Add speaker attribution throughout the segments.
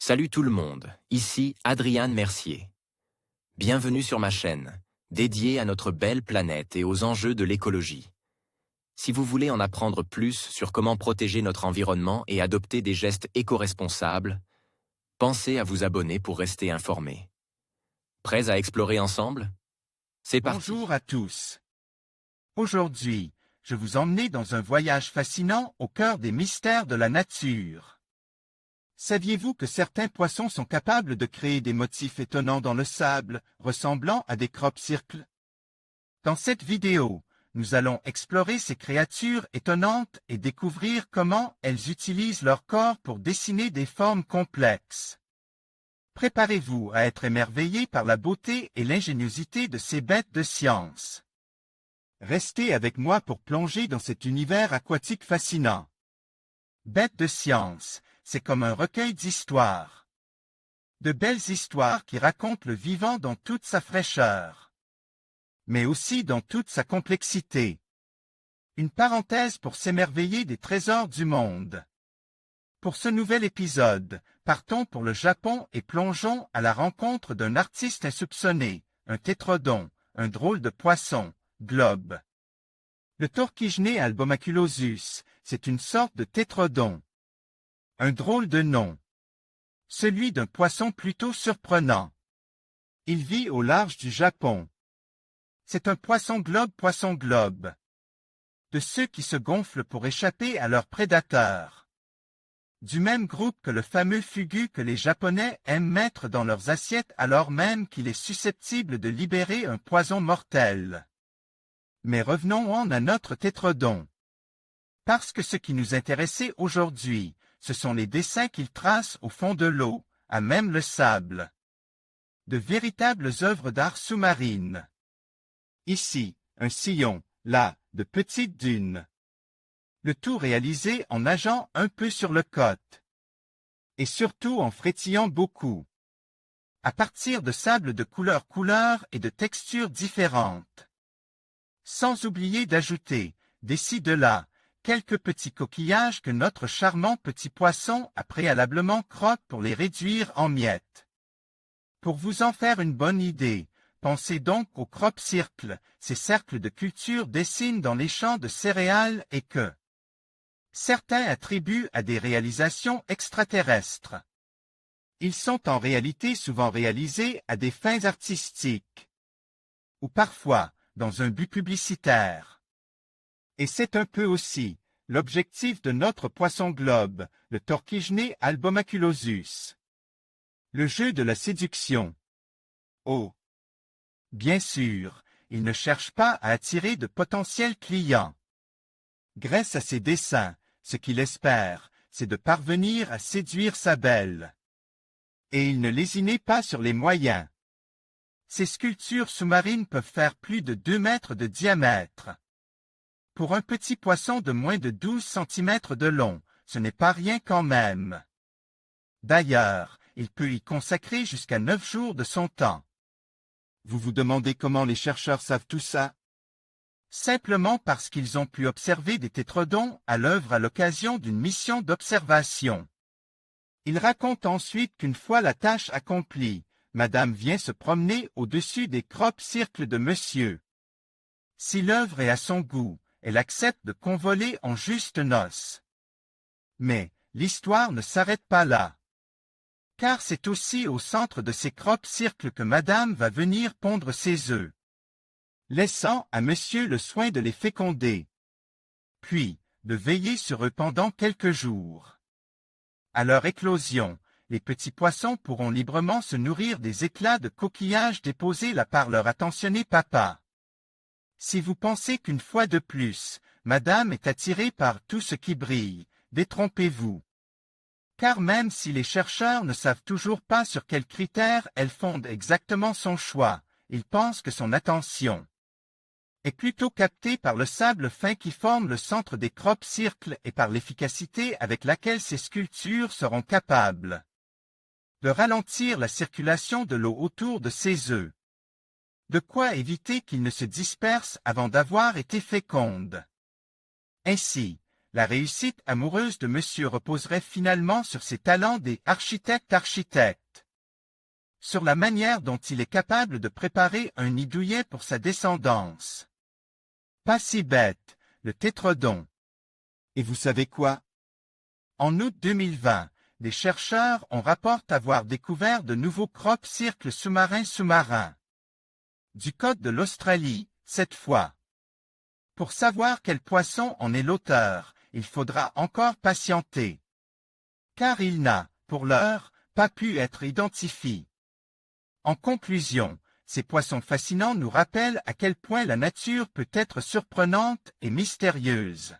Speaker 1: Salut tout le monde, ici Adrian Mercier. Bienvenue sur ma chaîne, dédiée à notre belle planète et aux enjeux de l'écologie. Si vous voulez en apprendre plus sur comment protéger notre environnement et adopter des gestes éco-responsables, pensez à vous abonner pour rester informé. Prêts à explorer ensemble? C'est parti.
Speaker 2: Bonjour à tous. Aujourd'hui, je vous emmène dans un voyage fascinant au cœur des mystères de la nature. Saviez-vous que certains poissons sont capables de créer des motifs étonnants dans le sable, ressemblant à des crop-circles? Dans cette vidéo, nous allons explorer ces créatures étonnantes et découvrir comment elles utilisent leur corps pour dessiner des formes complexes. Préparez-vous à être émerveillés par la beauté et l'ingéniosité de ces bêtes de science. Restez avec moi pour plonger dans cet univers aquatique fascinant. Bêtes de science, c'est comme un recueil d'histoires. De belles histoires qui racontent le vivant dans toute sa fraîcheur, mais aussi dans toute sa complexité. Une parenthèse pour s'émerveiller des trésors du monde. Pour ce nouvel épisode, partons pour le Japon et plongeons à la rencontre d'un artiste insoupçonné, un tétrodon, un drôle de poisson, globe. Le Torquigene albomaculosus, c'est une sorte de tétrodon. Un drôle de nom. Celui d'un poisson plutôt surprenant. Il vit au large du Japon. C'est un poisson-globe. De ceux qui se gonflent pour échapper à leurs prédateurs. Du même groupe que le fameux fugu que les Japonais aiment mettre dans leurs assiettes alors même qu'il est susceptible de libérer un poison mortel. Mais revenons-en à notre tétrodon. Parce que ce qui nous intéressait aujourd'hui, ce sont les dessins qu'il trace au fond de l'eau, à même le sable. De véritables œuvres d'art sous-marines. Ici, un sillon, là, de petites dunes. Le tout réalisé en nageant un peu sur le côte. Et surtout en frétillant beaucoup. À partir de sable de couleur et de textures différentes. Sans oublier d'ajouter, d'ici de là, quelques petits coquillages que notre charmant petit poisson a préalablement croque pour les réduire en miettes. Pour vous en faire une bonne idée, pensez donc aux crop-circles, ces cercles de culture dessinent dans les champs de céréales et que certains attribuent à des réalisations extraterrestres. Ils sont en réalité souvent réalisés à des fins artistiques. Ou parfois, dans un but publicitaire. Et c'est un peu aussi l'objectif de notre poisson-globe, le Torquigene albomaculosus. Le jeu de la séduction. Oh! Bien sûr, il ne cherche pas à attirer de potentiels clients. Grâce à ses dessins, ce qu'il espère, c'est de parvenir à séduire sa belle. Et il ne lésinait pas sur les moyens. Ces sculptures sous-marines peuvent faire plus de 2 mètres de diamètre. Pour un petit poisson de moins de 12 cm de long, ce n'est pas rien quand même. D'ailleurs, il peut y consacrer jusqu'à 9 jours de son temps. Vous vous demandez comment les chercheurs savent tout ça? Simplement parce qu'ils ont pu observer des tétrodons à l'œuvre à l'occasion d'une mission d'observation. Ils racontent ensuite qu'une fois la tâche accomplie, Madame vient se promener au-dessus des crop-circles de Monsieur. Si l'œuvre est à son goût, elle accepte de convoler en juste noces. Mais l'histoire ne s'arrête pas là. Car c'est aussi au centre de ces crop-circles que Madame va venir pondre ses œufs, laissant à Monsieur le soin de les féconder, puis de veiller sur eux pendant quelques jours. À leur éclosion, les petits poissons pourront librement se nourrir des éclats de coquillages déposés là par leur attentionné papa. Si vous pensez qu'une fois de plus, Madame est attirée par tout ce qui brille, détrompez-vous. Car même si les chercheurs ne savent toujours pas sur quels critères elle fonde exactement son choix, ils pensent que son attention est plutôt captée par le sable fin qui forme le centre des crop-circles et par l'efficacité avec laquelle ces sculptures seront capables de ralentir la circulation de l'eau autour de ses œufs. De quoi éviter qu'ils ne se dispersent avant d'avoir été fécondes. Ainsi, la réussite amoureuse de monsieur reposerait finalement sur ses talents d'architecte, sur la manière dont il est capable de préparer un nid douillet pour sa descendance. Pas si bête, le tétrodon. Et vous savez quoi? En août 2020, des chercheurs ont rapporté avoir découvert de nouveaux crop-circles sous-marins. Du côte de l'Australie, cette fois. Pour savoir quel poisson en est l'auteur, il faudra encore patienter. Car il n'a, pour l'heure, pas pu être identifié. En conclusion, ces poissons fascinants nous rappellent à quel point la nature peut être surprenante et mystérieuse.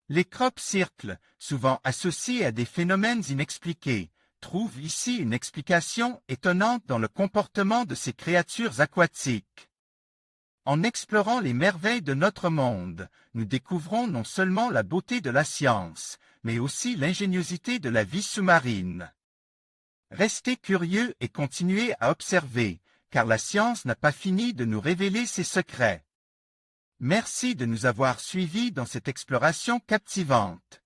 Speaker 2: Les crop-circles, souvent associés à des phénomènes inexpliqués, trouvent ici une explication étonnante dans le comportement de ces créatures aquatiques. En explorant les merveilles de notre monde, nous découvrons non seulement la beauté de la science, mais aussi l'ingéniosité de la vie sous-marine. Restez curieux et continuez à observer, car la science n'a pas fini de nous révéler ses secrets. Merci de nous avoir suivis dans cette exploration captivante.